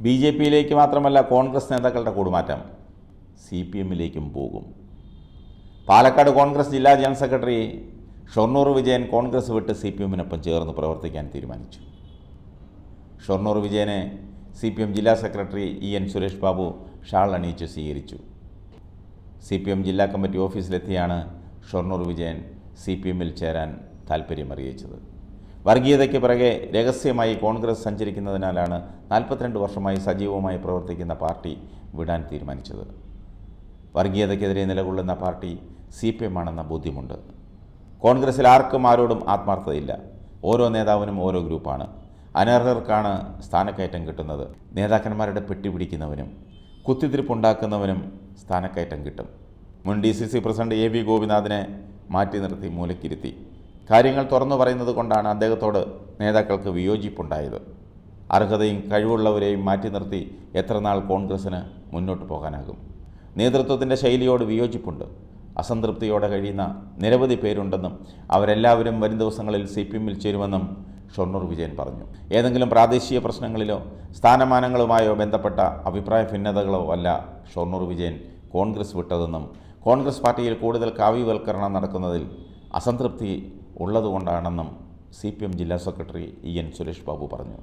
B J പിയിലേക്ക് മാത്രമല്ല കോൺഗ്രസ് നേതാക്കളുടെ കൂടുമാറ്റം CPM-ലേക്കും പോകും. പാലക്കാട് കോൺഗ്രസ് ജില്ലാ ജനറൽ സെക്രട്ടറി ഷൊർണൂർ വിജയൻ കോൺഗ്രസ് വിട്ട് CPM-നൊപ്പം ചേർന്ന് പ്രവർത്തിക്കാൻ തീരുമാനിച്ചു. ഷൊർണൂർ വിജയനെ CPM ജില്ലാ സെക്രട്ടറി EN സുരേഷ് ബാബു ഷാൾ അണിയിച്ച് സ്വീകരിച്ചു. CPM ജില്ലാ കമ്മിറ്റി ഓഫീസിലെത്തിയാണ് ഷൊർണൂർ വിജയൻ CPM-ൽ ചേരാൻ താൽപ്പര്യമറിയിച്ചത്. വർഗീയതയ്ക്ക് പിറകെ രഹസ്യമായി കോൺഗ്രസ് സഞ്ചരിക്കുന്നതിനാലാണ് 42 വർഷമായി സജീവമായി പ്രവർത്തിക്കുന്ന പാർട്ടി വിടാൻ തീരുമാനിച്ചത്. വർഗീയതയ്ക്കെതിരെ നിലകൊള്ളുന്ന പാർട്ടി CPM ആണെന്ന ബോധ്യമുണ്ട്. കോൺഗ്രസിൽ ആർക്കും ആരോടും ആത്മാർത്ഥതയില്ല. ഓരോ നേതാവിനും ഓരോ ഗ്രൂപ്പാണ്. അനർഹർക്കാണ് സ്ഥാനക്കയറ്റം കിട്ടുന്നത്. നേതാക്കന്മാരുടെ പെട്ടി പിടിക്കുന്നവനും കുത്തിത്തിരിപ്പുണ്ടാക്കുന്നവനും സ്ഥാനക്കയറ്റം കിട്ടും. മുൻ DCC പ്രസിഡന്റ് AV ഗോപിനാഥിനെ മാറ്റി നിർത്തി മൂലക്കിരുത്തി. കാര്യങ്ങൾ തുറന്നു പറയുന്നത് കൊണ്ടാണ് അദ്ദേഹത്തോട് നേതാക്കൾക്ക് വിയോജിപ്പുണ്ടായത്. അർഹതയും കഴിവുള്ളവരെയും മാറ്റി നിർത്തി എത്ര നാൾ കോൺഗ്രസ്സിന് മുന്നോട്ട് പോകാനാകും? നേതൃത്വത്തിൻ്റെ ശൈലിയോട് വിയോജിപ്പുണ്ട്. അസംതൃപ്തിയോടെ കഴിയുന്ന നിരവധി പേരുണ്ടെന്നും അവരെല്ലാവരും വരും ദിവസങ്ങളിൽ CPM-ൽ ചേരുമെന്നും ഷൊർണൂർ വിജയൻ പറഞ്ഞു. ഏതെങ്കിലും പ്രാദേശിക പ്രശ്നങ്ങളിലോ സ്ഥാനമാനങ്ങളുമായോ ബന്ധപ്പെട്ട അഭിപ്രായ ഭിന്നതകളോ അല്ല ഷൊർണൂർ വിജയൻ കോൺഗ്രസ് വിട്ടതെന്നും കോൺഗ്രസ് പാർട്ടിയിൽ കൂടുതൽ കാവ്യവൽക്കരണം നടക്കുന്നതിൽ അസംതൃപ്തി ഉള്ളതുകൊണ്ടാണെന്നും CPM ജില്ലാ സെക്രട്ടറി EN സുരേഷ് ബാബു പറഞ്ഞു.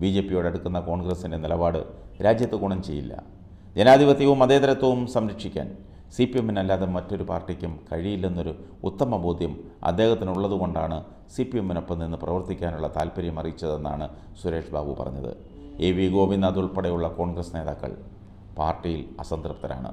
BJPയോട് അടുക്കുന്ന കോൺഗ്രസിൻ്റെ നിലപാട് രാജ്യത്ത് ഗുണം ചെയ്യില്ല. ജനാധിപത്യവും മതേതരത്വവും സംരക്ഷിക്കാൻ CPM-നല്ലാതെ മറ്റൊരു പാർട്ടിക്കും കഴിയില്ലെന്നൊരു ഉത്തമ ബോധ്യം അദ്ദേഹത്തിനുള്ളതുകൊണ്ടാണ് CPM-നൊപ്പം നിന്ന് പ്രവർത്തിക്കാനുള്ള താൽപ്പര്യം അറിയിച്ചതെന്നാണ് സുരേഷ് ബാബു പറഞ്ഞത്. AV ഗോപിനാഥ് ഉൾപ്പെടെയുള്ള കോൺഗ്രസ് നേതാക്കൾ പാർട്ടിയിൽ അസംതൃപ്തരാണ്.